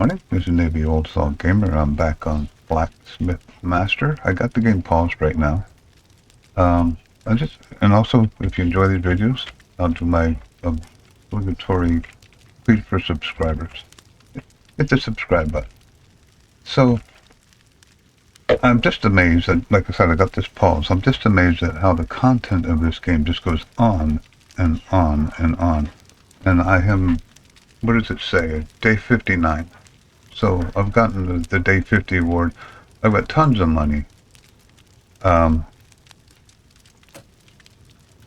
Morning, this is Navy Old Salt Gamer. I'm back on Blacksmith Master. I got the game paused right now. And also, if you enjoy these videos, I'll do my obligatory plea for subscribers. Hit the subscribe button. So, I'm just amazed that, like I said, I got this pause. I'm just amazed at how the content of this game just goes on and on and on. And I am, what does it say? Day 59. So I've gotten the Day 50 award. I've got tons of money. And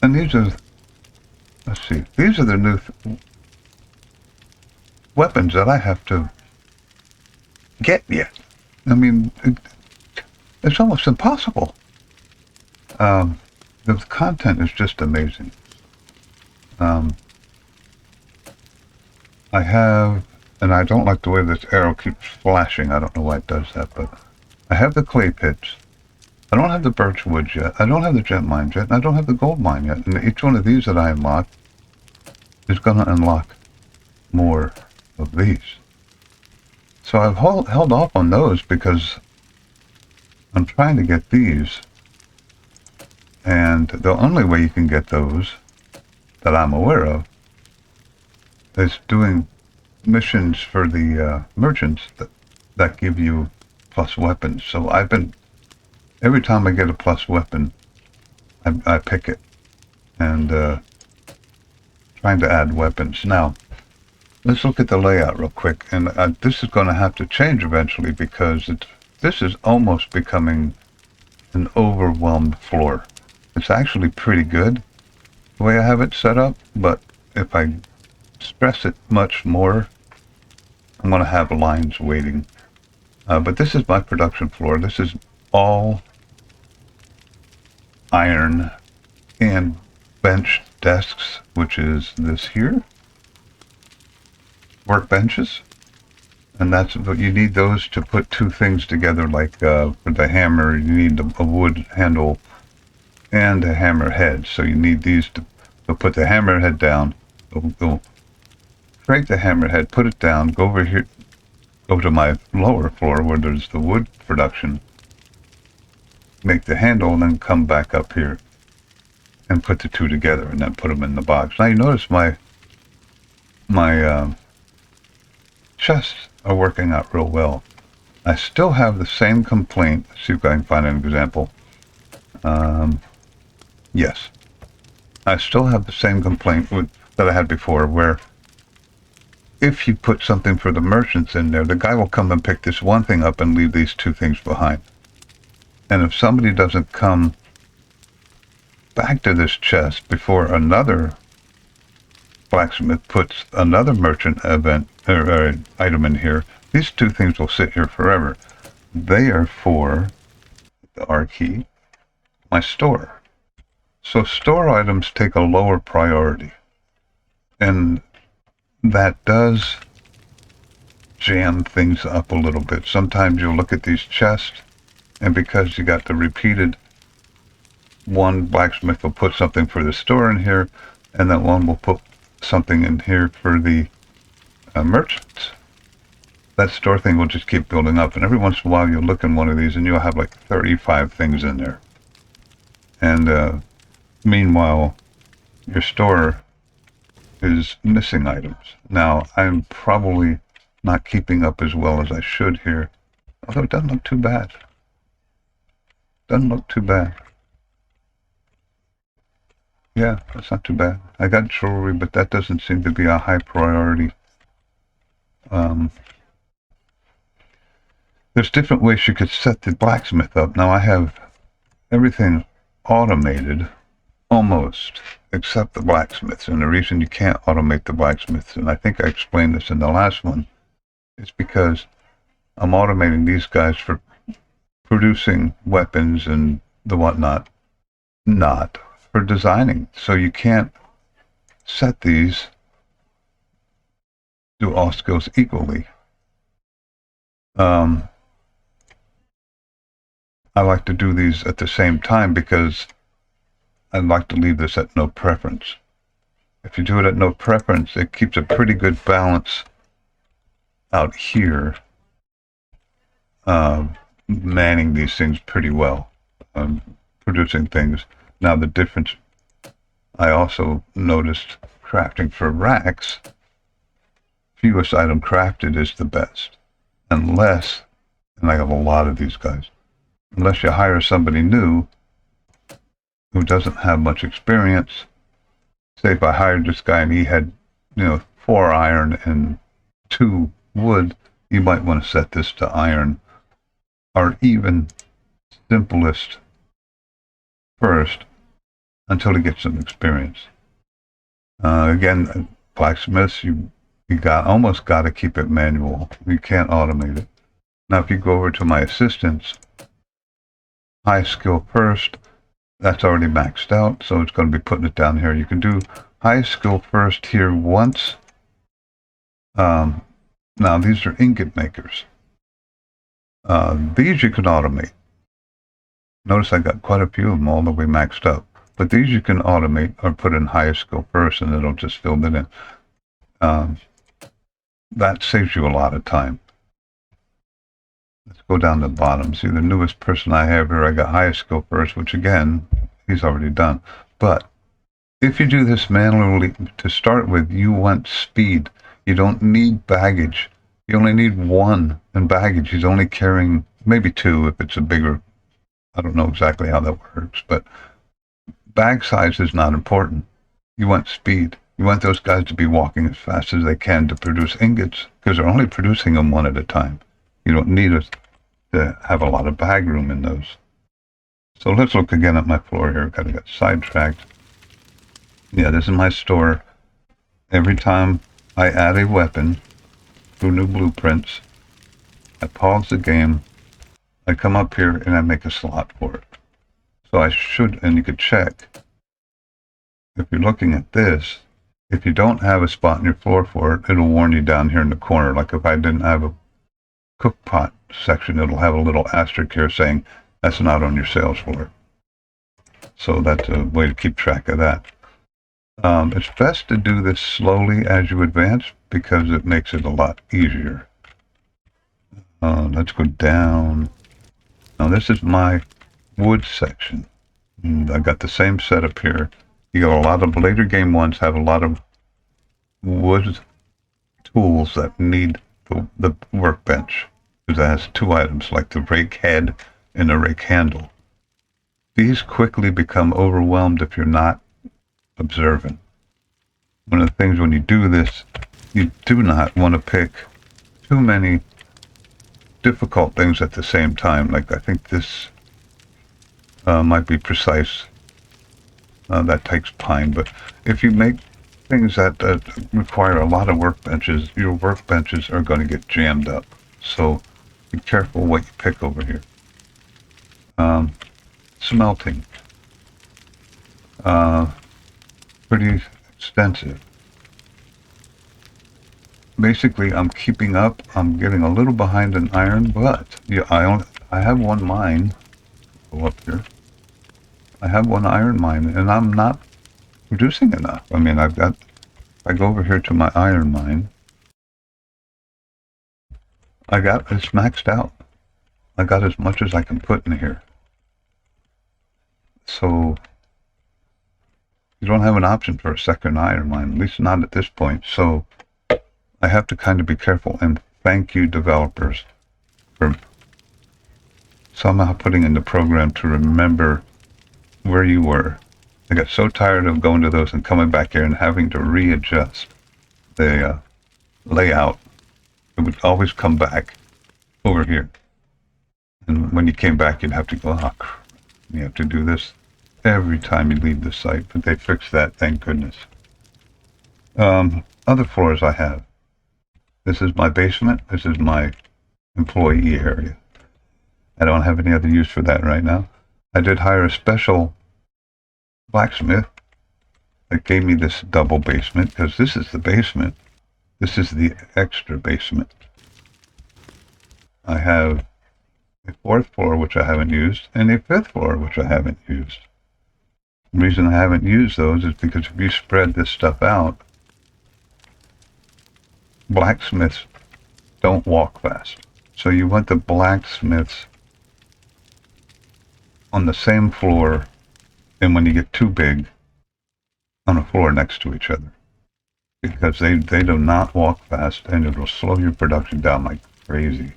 these are, let's see, these are the new weapons that I have to get yet. I mean, it's almost impossible. The content is just amazing. I have, and I don't like the way this arrow keeps flashing. I don't know why it does that, but I have the clay pits. I don't have the birch woods yet. I don't have the jet mines yet. And I don't have the gold mine yet. And each one of these that I unlock is going to unlock more of these. So I've held off on those because I'm trying to get these. And the only way you can get those that I'm aware of is doing missions for the merchants that give you plus weapons. So I've been, every time I get a plus weapon, I pick it and trying to add weapons. Now, let's look at the layout real quick. And this is going to have to change eventually because this is almost becoming an overwhelmed floor. It's actually pretty good the way I have it set up, but if I stress it much more, I'm going to have lines waiting. But this is my production floor. This is all iron and bench desks, which is this here. Workbenches. And that's what you need, those to put two things together, like for the hammer, you need a wood handle and a hammer head. So you need these to put the hammer head down. Go break the hammer head, put it down, go over here, go to my lower floor where there's the wood production, make the handle, and then come back up here and put the two together and then put them in the box. Now you notice my chests are working out real well. I still have the same complaint. Let's see if I can find an example. Yes. I still have the same complaint that I had before, where if you put something for the merchants in there, the guy will come and pick this one thing up and leave these two things behind. And if somebody doesn't come back to this chest before another blacksmith puts another merchant event or item in here, these two things will sit here forever. They are for the R key, my store. So store items take a lower priority, and that does jam things up a little bit. Sometimes you'll look at these chests, and because you got the repeated, one blacksmith will put something for the store in here, and that one will put something in here for the merchants. That store thing will just keep building up, and every once in a while you'll look in one of these and you'll have like 35 things in there. And meanwhile, your store is missing items. Now, I'm probably not keeping up as well as I should here, although it doesn't look too bad. Doesn't look too bad. Yeah, that's not too bad. I got jewelry, but that doesn't seem to be a high priority. There's different ways you could set the blacksmith up. Now I have everything automated, almost, except the blacksmiths. And the reason you can't automate the blacksmiths, and I think I explained this in the last one, is because I'm automating these guys for producing weapons and the whatnot, not for designing. So you can't set these, do all skills equally. I like to do these at the same time because I'd like to leave this at no preference. If you do it at no preference, it keeps a pretty good balance out here manning these things pretty well, producing things. Now the difference, I also noticed crafting for racks, fewest item crafted is the best. Unless, and I have a lot of these guys, unless you hire somebody new who doesn't have much experience. Say if I hired this guy and he had, 4 iron and 2 wood, you might want to set this to iron, or even simplest first until he gets some experience. Again, blacksmiths, you almost got to keep it manual. You can't automate it. Now, if you go over to my assistants, high skill first, that's already maxed out, so it's going to be putting it down here. You can do high skill first here once. Now, these are ingot makers. These you can automate. Notice I got quite a few of them all the way maxed up. But these you can automate or put in highest skill first, and it'll just fill it in. That saves you a lot of time. Let's go down to the bottom. See, the newest person I have here, I got highest skill first, which again, he's already done. But if you do this manually to start with, you want speed. You don't need baggage. You only need 1 in baggage. He's only carrying maybe 2 if it's a bigger, I don't know exactly how that works, but bag size is not important. You want speed. You want those guys to be walking as fast as they can to produce ingots, because they're only producing them 1 at a time. You don't need to have a lot of bag room in those. So let's look again at my floor here. Kind of got sidetracked. Yeah, this is my store. Every time I add a weapon through new blueprints, I pause the game, I come up here, and I make a slot for it. So I should, and you could check, if you're looking at this, if you don't have a spot in your floor for it, it'll warn you down here in the corner. Like if I didn't have a cook pot section, it'll have a little asterisk here saying that's not on your sales floor. So that's a way to keep track of that. It's best to do this slowly as you advance because it makes it a lot easier. Let's go down. Now this is my wood section. And I got the same setup here. You got a lot of later game ones have a lot of wood tools that need the workbench, because it has 2 items like the rake head and the rake handle. These quickly become overwhelmed if you're not observant. One of the things when you do this, you do not want to pick too many difficult things at the same time. Like I think this might be precise. That takes pine, but if you make things that require a lot of workbenches, your workbenches are going to get jammed up. So be careful what you pick over here. Smelting. Pretty extensive. Basically, I'm keeping up. I'm getting a little behind in iron, but yeah, I have 1 mine. Go up here. I have 1 iron mine, and I'm not producing enough. I mean, I go over here to my iron mine. It's maxed out. I got as much as I can put in here. So you don't have an option for a second iron mine, at least not at this point. So I have to kind of be careful, and thank you developers for somehow putting in the program to remember where you were. I got so tired of going to those and coming back here and having to readjust the layout. It would always come back over here. And when you came back, you'd have to go, oh, crap. You have to do this every time you leave the site. But they fixed that, thank goodness. Other floors I have. This is my basement. This is my employee area. I don't have any other use for that right now. I did hire a special blacksmith that gave me this double basement, because this is the basement. This is the extra basement. I have a 4th floor, which I haven't used, and a 5th floor, which I haven't used. The reason I haven't used those is because if you spread this stuff out, blacksmiths don't walk fast. So you want the blacksmiths on the same floor, and when you get too big, on a floor next to each other. Because they do not walk fast, and it'll slow your production down like crazy.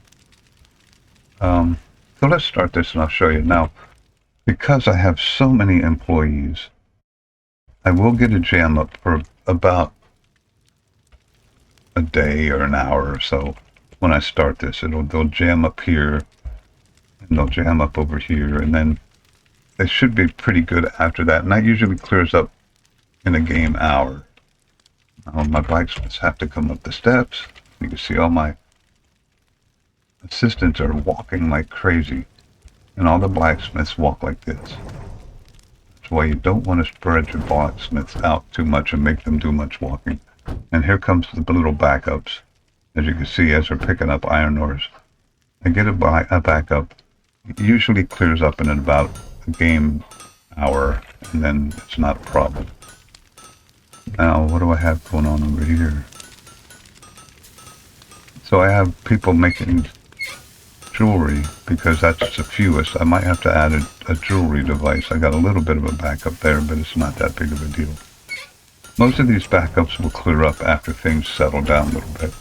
So let's start this and I'll show you. Now, because I have so many employees, I will get a jam up for about a day or an hour or so. When I start this, they'll jam up here, and they'll jam up over here, and then they should be pretty good after that. And that usually clears up in a game hour. My blacksmiths have to come up the steps. You can see all my assistants are walking like crazy, and all the blacksmiths walk like this. That's why you don't want to spread your blacksmiths out too much and make them do much walking. And here comes the little backups. As you can see, as they're picking up iron ores, I get a backup. It usually clears up in about a game hour, and then it's not a problem. Now, what do I have going on over here? So I have people making jewelry, because that's the fewest. I might have to add a jewelry device. I got a little bit of a backup there, but it's not that big of a deal. Most of these backups will clear up after things settle down a little bit.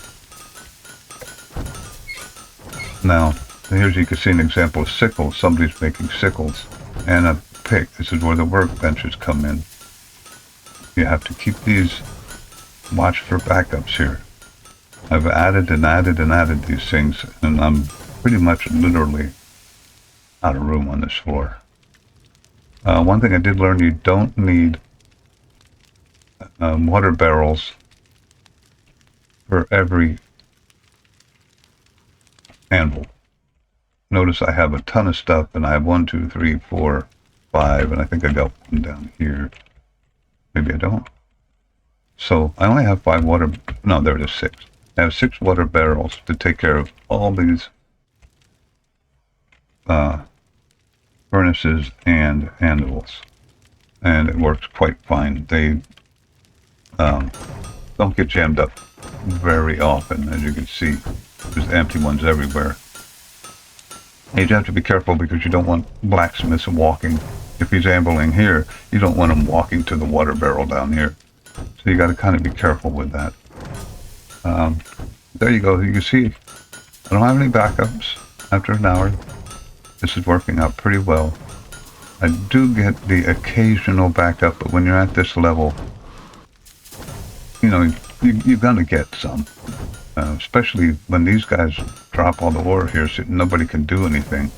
Now, here's, you can see an example of sickles. Somebody's making sickles and a pick. This is where the workbenches come in. You have to keep these, watch for backups here. I've added and added and added these things, and I'm pretty much literally out of room on this floor. One thing I did learn, you don't need water barrels for every anvil. Notice I have a ton of stuff, and I have 1, 2, 3, 4, 5, and I think I got one down here. Maybe I don't. So I only have 5 water, no, there it is, 6. I have 6 water barrels to take care of all these furnaces and anvils, and it works quite fine. They don't get jammed up very often, as you can see. There's empty ones everywhere. You have to be careful, because you don't want blacksmiths walking. If he's ambling here, you don't want him walking to the water barrel down here. So you got to kind of be careful with that. There you go. You can see I don't have any backups after an hour. This is working out pretty well. I do get the occasional backup, but when you're at this level, you know, you're going to get some. Especially when these guys drop all the ore here, so nobody can do anything.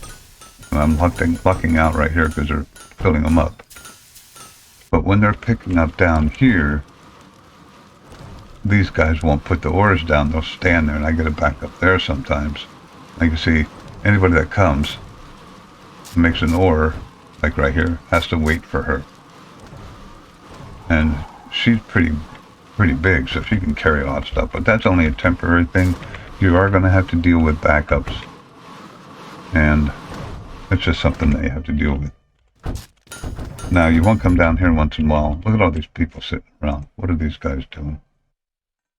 And I'm lucking out right here because they're filling them up. But when they're picking up down here, these guys won't put the ores down. They'll stand there, and I get it back up there sometimes. Like you see, anybody that comes and makes an ore, like right here, has to wait for her. And she's pretty big, so she can carry a lot of stuff. But that's only a temporary thing. You are going to have to deal with backups. And it's just something that you have to deal with. Now, you won't come down here once in a while. Look at all these people sitting around. What are these guys doing?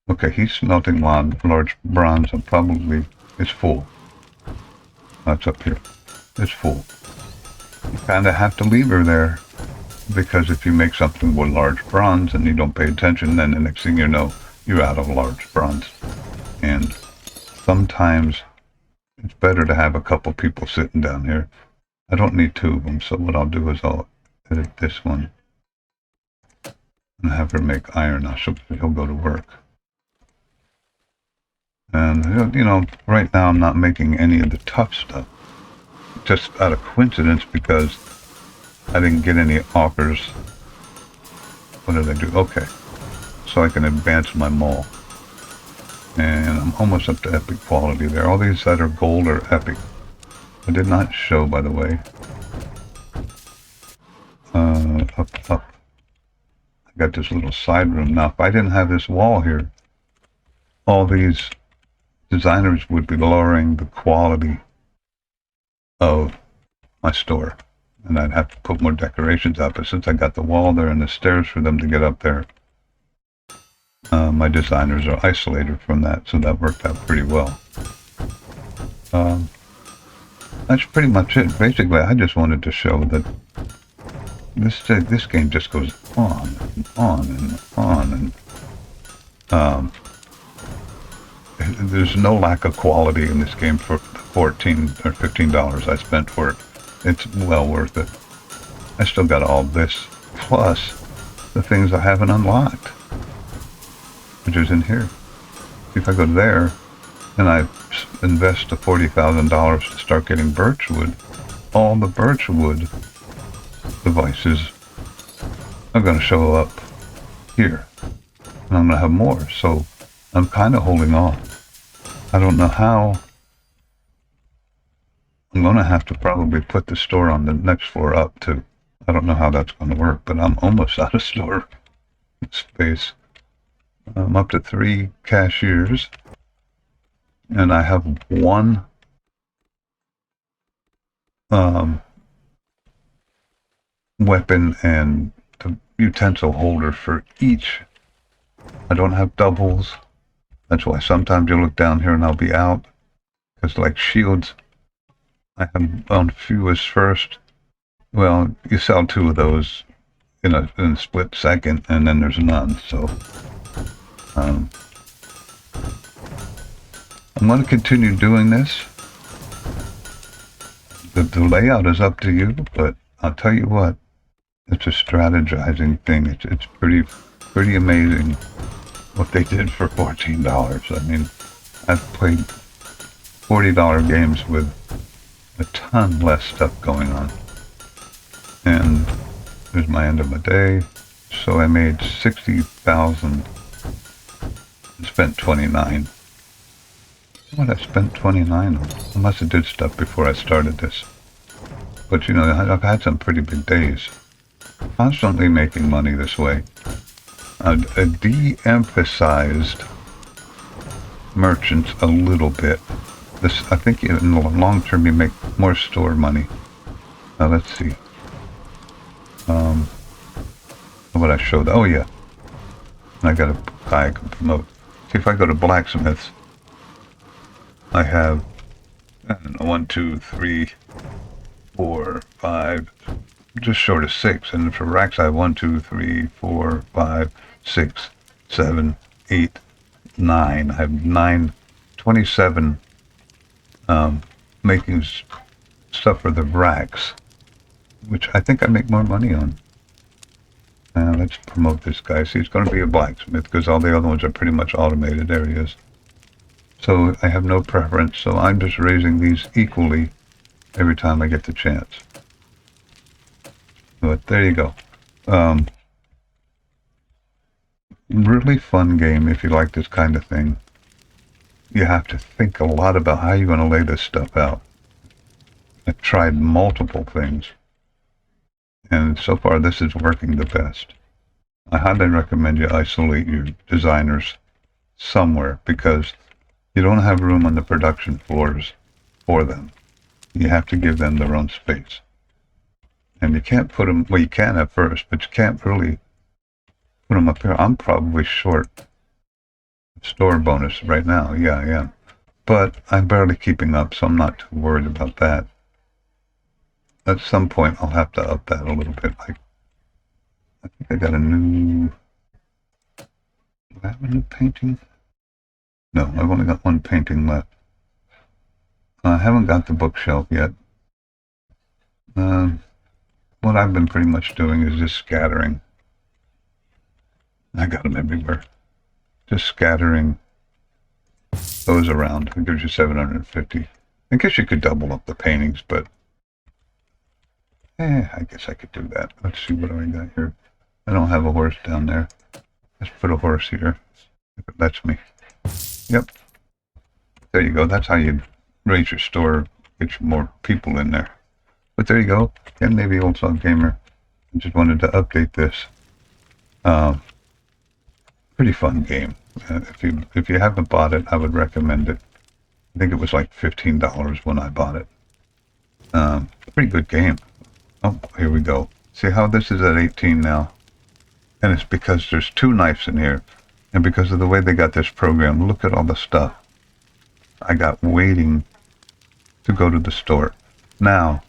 Okay, he's smelting large bronze, and probably it's full. That's up here. It's full. You kind of have to leave her there, because if you make something with large bronze and you don't pay attention, then the next thing you know, you're out of large bronze. And sometimes it's better to have a couple people sitting down here. I don't need 2 of them, so what I'll do is I'll edit this one and have her make iron. Now he'll go to work. And, you know, right now I'm not making any of the tough stuff. Just out of coincidence, because I didn't get any offers. What did I do? Okay. So I can advance my mall. And I'm almost up to epic quality there. All these that are gold are epic. I did not show, by the way. Up. I got this little side room. Now, if I didn't have this wall here, all these designers would be lowering the quality of my store. And I'd have to put more decorations up. But since I got the wall there and the stairs for them to get up there, my designers are isolated from that, so that worked out pretty well. Um, that's pretty much it. Basically, I just wanted to show that this game just goes on and on and on, and there's no lack of quality in this game for $14 or $15 I spent for it. It's well worth it. I still got all this, plus the things I haven't unlocked, which is in here. If I go there, and I invest the $40,000 to start getting birchwood, all the birchwood devices are going to show up here. And I'm going to have more, so I'm kind of holding on. I don't know how. I'm going to have to probably put the store on the next floor up, too. I don't know how that's going to work, but I'm almost out of store space. I'm up to 3 cashiers, and I have 1 weapon and the utensil holder for each. I don't have doubles. That's why sometimes you look down here and I'll be out. Because like shields, I have on fewest first. Well, you sell 2 of those in a split second, and then there's none. So I'm going to continue doing this. The layout is up to you, but I'll tell you what, it's a strategizing thing. It's pretty amazing what they did for $14. I mean, I've played $40 games with a ton less stuff going on. And there's my end of my day. So I made 60,000 and spent 29. What I spent 29 on? I must have did stuff before I started this. But you know, I've had some pretty big days. Constantly making money this way. I de-emphasized merchants a little bit. I think in the long term you make more store money. Now let's see. What I showed. Oh yeah. I got a guy I can promote. See, if I go to Blacksmiths, I have, I don't know, 1, 2, 3, 4, 5, just short of 6. And for racks, I have 1, 2, 3, 4, 5, 6, 7, 8, 9. I have 27 making stuff for the racks, which I think I make more money on. Let's promote this guy. See, it's going to be a blacksmith because all the other ones are pretty much automated areas. So I have no preference, so I'm just raising these equally every time I get the chance. But there you go. Really fun game if you like this kind of thing. You have to think a lot about how you're going to lay this stuff out. I've tried multiple things, and so far this is working the best. I highly recommend you isolate your designers somewhere because you don't have room on the production floors for them. You have to give them their own space. And you can't put them, well, you can at first, but you can't really put them up here. I'm probably short store bonus right now. Yeah, I am. But I'm barely keeping up, so I'm not too worried about that. At some point, I'll have to up that a little bit. Like, I think I got a new... Do I have a new painting? No, I've only got 1 painting left. I haven't got the bookshelf yet. What I've been pretty much doing is just scattering. I got them everywhere. Just scattering those around. It gives you 750. I guess you could double up the paintings, but I guess I could do that. Let's see what I got here. I don't have a horse down there. Let's put a horse here, if it lets me. Yep. There you go. That's how you raise your store, get you more people in there. But there you go. Ken Navy Old Song Gamer. I just wanted to update this. Pretty fun game. If you haven't bought it, I would recommend it. I think it was like $15 when I bought it. Pretty good game. Oh, here we go. See how this is at 18 now? And it's because there's 2 knives in here. And because of the way they got this program, look at all the stuff I got waiting to go to the store. Now,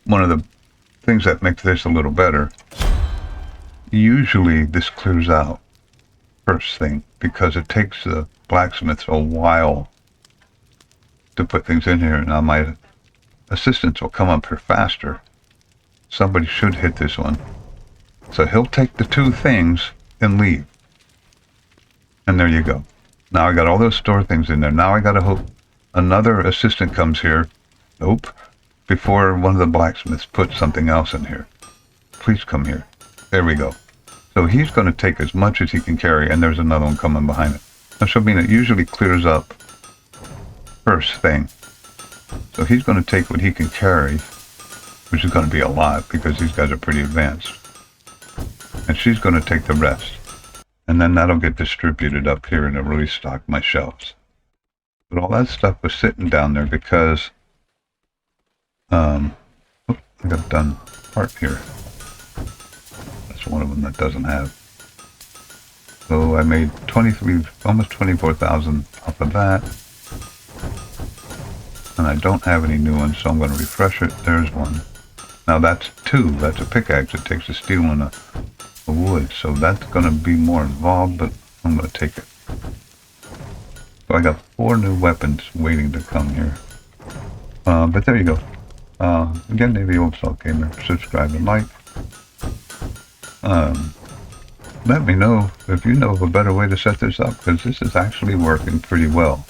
one of the things that makes this a little better, usually this clears out first thing because it takes the blacksmiths a while to put things in here. Now my assistants will come up here faster. Somebody should hit this one. So he'll take the 2 things and leave. And there you go. Now I got all those store things in there. Now I gotta hope another assistant comes here. Nope. Before one of the blacksmiths puts something else in here. Please come here. There we go. So he's going to take as much as he can carry, and there's another one coming behind it. Now, so I mean, it usually clears up first thing. So he's going to take what he can carry, which is going to be a lot because these guys are pretty advanced. And she's going to take the rest. And then that'll get distributed up here and it'll restock my shelves. But all that stuff was sitting down there because I got a done part here. That's one of them that doesn't have. So I made 23, almost 24,000 off of that. And I don't have any new ones, so I'm going to refresh it. There's one. Now that's 2. That's a pickaxe. It takes a steel and a wood. So that's going to be more involved, but I'm going to take it. So I got 4 new weapons waiting to come here. But there you go. Again, Navy Old Salt Gamer. Subscribe and like. Let me know if you know of a better way to set this up, because this is actually working pretty well.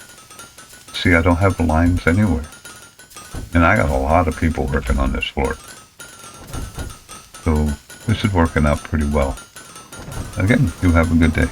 See, I don't have lines anywhere. And I got a lot of people working on this floor. So this is working out pretty well. Again, you have a good day.